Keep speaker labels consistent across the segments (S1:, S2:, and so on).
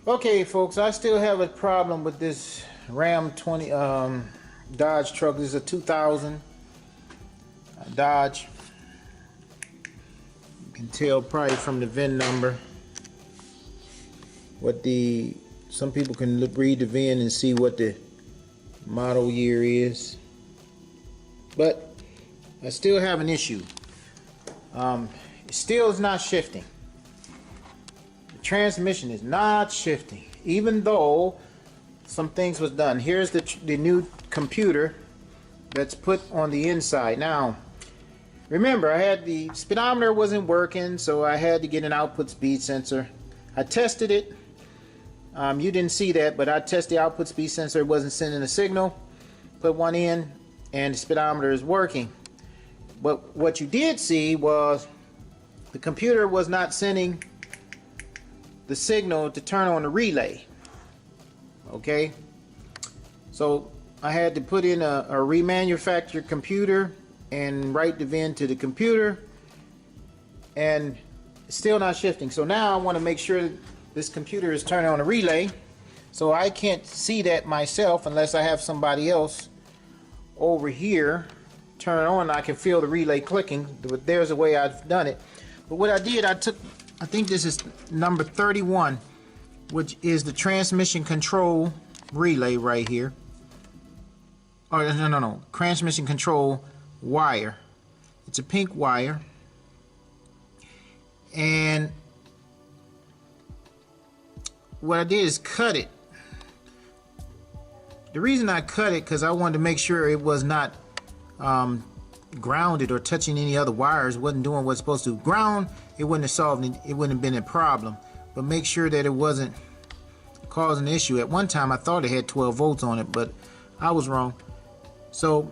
S1: Okay, folks, I still have a problem with this Ram 20 Dodge truck. This is a 2000 Dodge. You can tell probably from the VIN number what some people can read the VIN and see what the model year is, but I still have an issue. It still is not shifting. The transmission is not shifting, even though some things was done. Here's the new computer that's put on the inside. Now, remember, I had the speedometer wasn't working, so I had to get an output speed sensor. I tested it. You didn't see that, but I tested the output speed sensor. It wasn't sending a signal. Put one in, and the speedometer is working. But what you did see was the computer was not sending the signal to turn on the relay. Okay, so I had to put in a remanufactured computer and write the VIN to the computer, and it's still not shifting. So now I want to make sure that this computer is turning on a relay. So I can't see that myself unless I have somebody else over here turn it on. I can feel the relay clicking, but there's a way I've done it. But what I did, I think this is number 31, which is the transmission control relay right here. Oh, no, transmission control wire. It's a pink wire, and what I did is cut it. The reason I cut it because I wanted to make sure it was not grounded or touching any other wires. Wasn't doing what's supposed to. Ground, it wouldn't have solved it. It wouldn't have been a problem. But make sure that it wasn't causing an issue. At one time I thought it had 12 volts on it, but I was wrong. So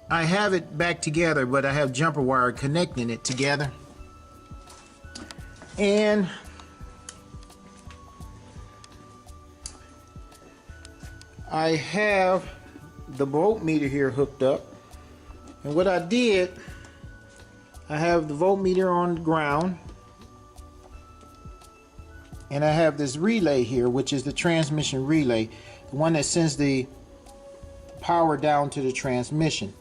S1: I have it back together, but I have jumper wire connecting it together. And I have the voltmeter here hooked up, and what I did, I have the voltmeter on the ground, and I have this relay here, which is the transmission relay, the one that sends the power down to the transmission.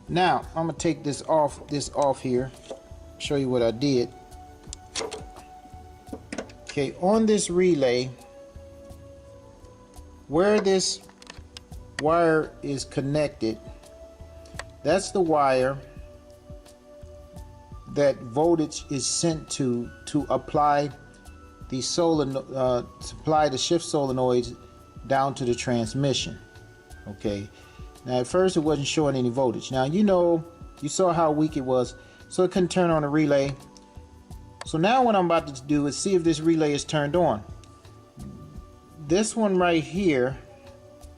S1: Now I'm gonna take this off here, show you what I did. Okay, on this relay, where this wire is connected, that's the wire that voltage is sent to apply the supply the shift solenoids down to the transmission. Okay, now at first it wasn't showing any voltage. Now you saw how weak it was, so it couldn't turn on the relay. So now what I'm about to do is see if this relay is turned on. This one right here,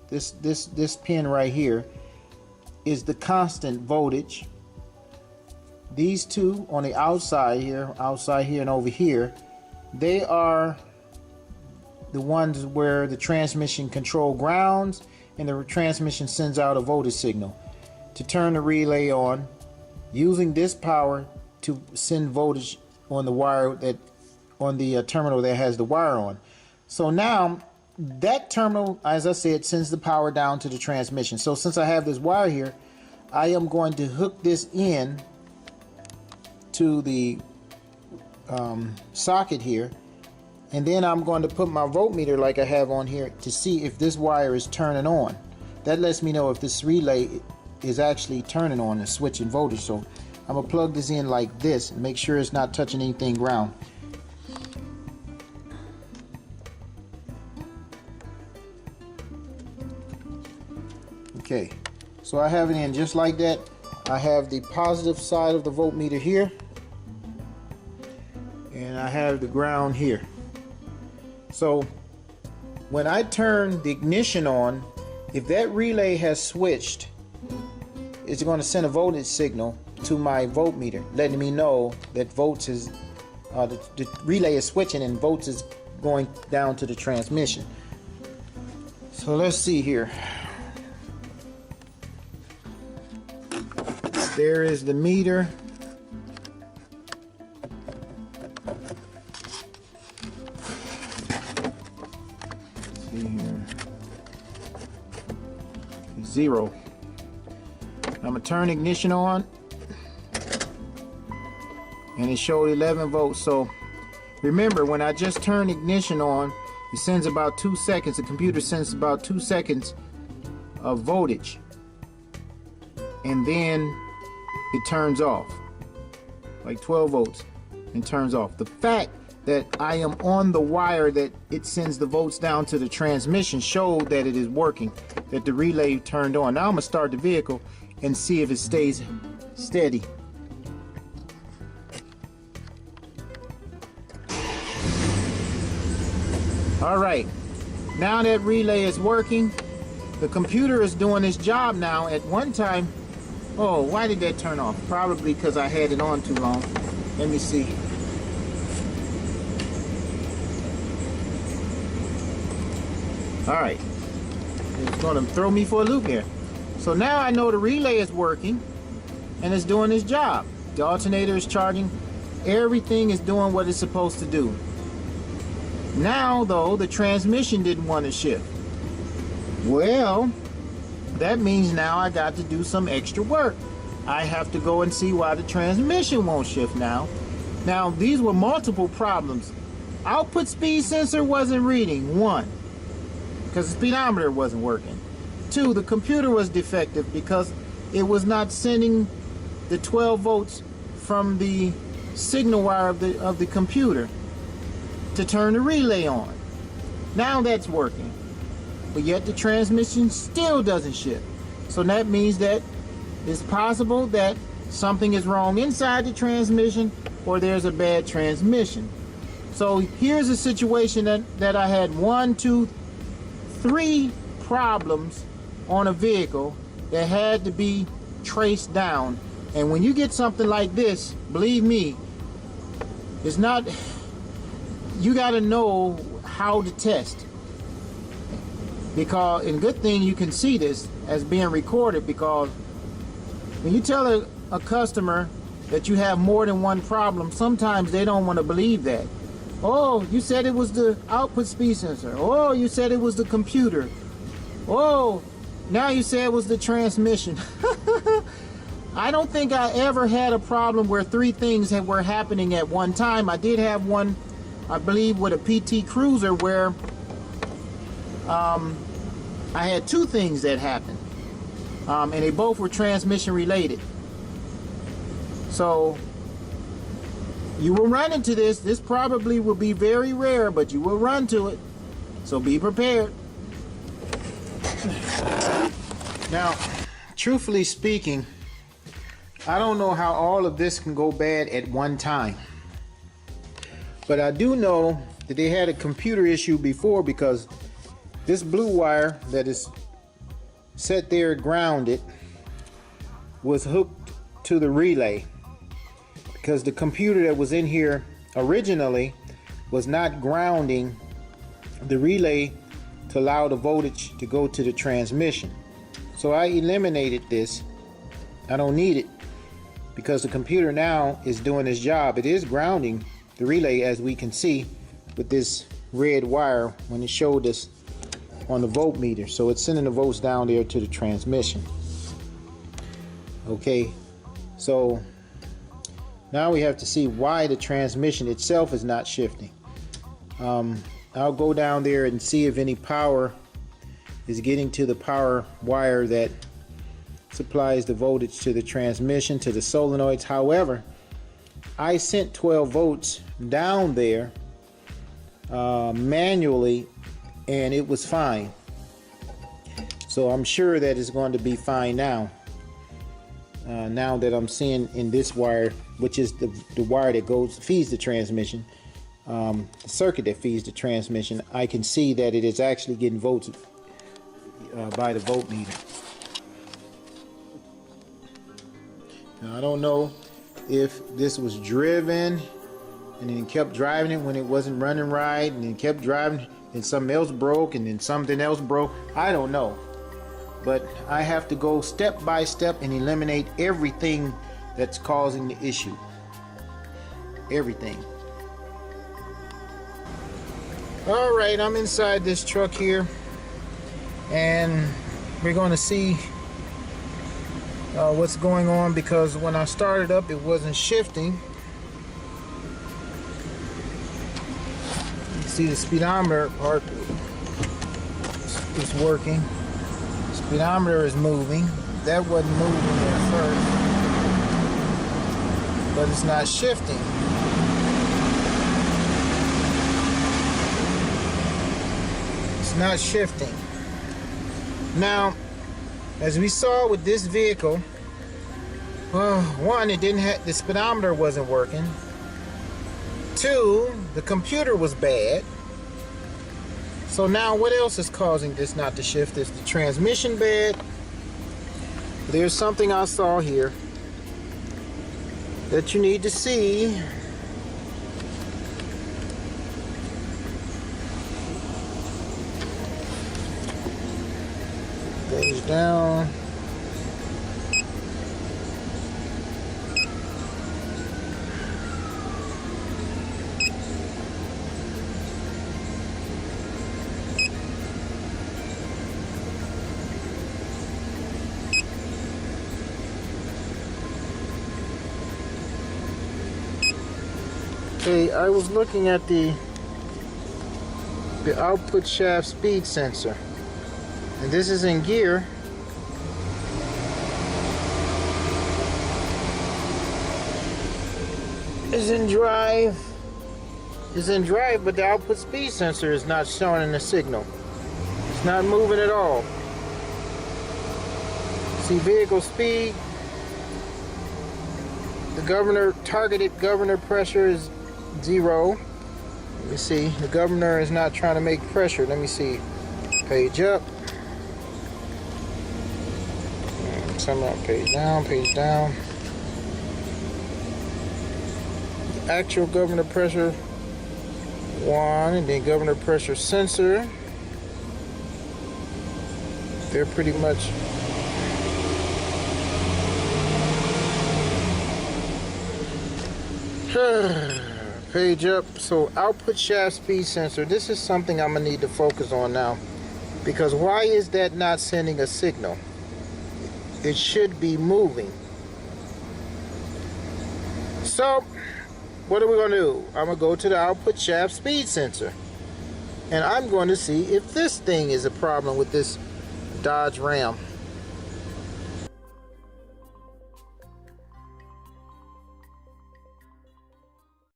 S1: this pin right here, is the constant voltage. These two on the outside here and over here, they are the ones where the transmission control grounds and the transmission sends out a voltage signal to turn the relay on, using this power to send voltage on the wire on the terminal that has the wire on. So now that terminal, as I said, sends the power down to the transmission. So since I have this wire here, I am going to hook this in to the socket here, and then I'm going to put my voltmeter like I have on here to see if this wire is turning on. That lets me know if this relay is actually turning on and switching voltage. So I'm gonna plug this in like this and make sure it's not touching anything ground. Okay, so I have it in just like that. I have the positive side of the voltmeter here, and I have the ground here. So when I turn the ignition on, if that relay has switched, it's going to send a voltage signal to my voltmeter, letting me know that the relay is switching and volts is going down to the transmission. So let's see here. There is the meter. 0. I'm gonna turn ignition on, and it showed 11 volts. So remember, when I just turn ignition on, it sends about 2 seconds. The computer sends about 2 seconds of voltage, and then it turns off, like 12 volts, and turns off. The fact that I am on the wire that it sends the volts down to the transmission showed that it is working, that the relay turned on. Now I'm gonna start the vehicle and see if it stays steady. All right, now that relay is working, the computer is doing its job now. At one time, oh, why did that turn off? Probably because I had it on too long. Let me see. All right, it's gonna throw me for a loop here. So now I know the relay is working and it's doing its job. The alternator is charging. Everything is doing what it's supposed to do. Now though, the transmission didn't want to shift. Well, that means now I got to do some extra work. I have to go and see why the transmission won't shift now. Now, these were multiple problems. Output speed sensor wasn't reading, 1, because the speedometer wasn't working. 2, the computer was defective because it was not sending the 12 volts from the signal wire of the computer to turn the relay on. Now that's working, but yet the transmission still doesn't shift. So that means that it's possible that something is wrong inside the transmission, or there's a bad transmission. So here's a situation that I had 1, 2, 3 problems on a vehicle that had to be traced down. And when you get something like this, believe me, it's not, you got to know how to test. Because, and good thing you can see this as being recorded, because when you tell a customer that you have more than one problem, sometimes they don't want to believe that. Oh, you said it was the output speed sensor. Oh, you said it was the computer. Oh, now you say it was the transmission. I don't think I ever had a problem where 3 things were happening at one time. I did have one, I believe, with a PT Cruiser where I had 2 things that happened, and they both were transmission related. So you will run into this. This probably will be very rare, but you will run to it. So be prepared. Now, truthfully speaking, I don't know how all of this can go bad at one time. But I do know that they had a computer issue before, because this blue wire that is set there grounded was hooked to the relay, because the computer that was in here originally was not grounding the relay to allow the voltage to go to the transmission. So I eliminated this. I don't need it, because the computer now is doing its job. It is grounding the relay, as we can see with this red wire when it showed us on the voltmeter. So it's sending the volts down there to the transmission. Okay, so now we have to see why the transmission itself is not shifting. I'll go down there and see if any power is getting to the power wire that supplies the voltage to the transmission, to the solenoids. However, I sent 12 volts down there manually, and it was fine. So I'm sure that it's going to be fine now. Now that I'm seeing in this wire, which is the wire that feeds the transmission, the circuit that feeds the transmission, I can see that it is actually getting volts by the voltmeter. Now, I don't know if this was driven and then kept driving it when it wasn't running right, and then kept driving and something else broke, and then something else broke. I don't know. But I have to go step by step and eliminate everything that's causing the issue. Everything. All right, I'm inside this truck here, and we're going to see what's going on, because when I started up it wasn't shifting. You see the speedometer part is working. The speedometer is moving. That wasn't moving at first, but it's not shifting. It's not shifting. Now, as we saw with this vehicle, one, it didn't have, the speedometer wasn't working. Two, the computer was bad. So now what else is causing this not to shift? Is the transmission bad? There's something I saw here that you need to see. Goes down. Okay, I was looking at the output shaft speed sensor, and this is in gear. Is in drive. Is in drive, but the output speed sensor is not showing a signal. It's not moving at all. See vehicle speed. The governor, targeted governor pressure is 0. Let me see. The governor is not trying to make pressure. Let me see. Page up. Some up. Page down. Page down. The actual governor pressure 1, and then governor pressure sensor. They're pretty much page up. So output shaft speed sensor, this is something I'm gonna need to focus on now, because why is that not sending a signal? It should be moving. So what are we gonna do? I'm gonna go to the output shaft speed sensor, and I'm going to see if this thing is a problem with this Dodge Ram.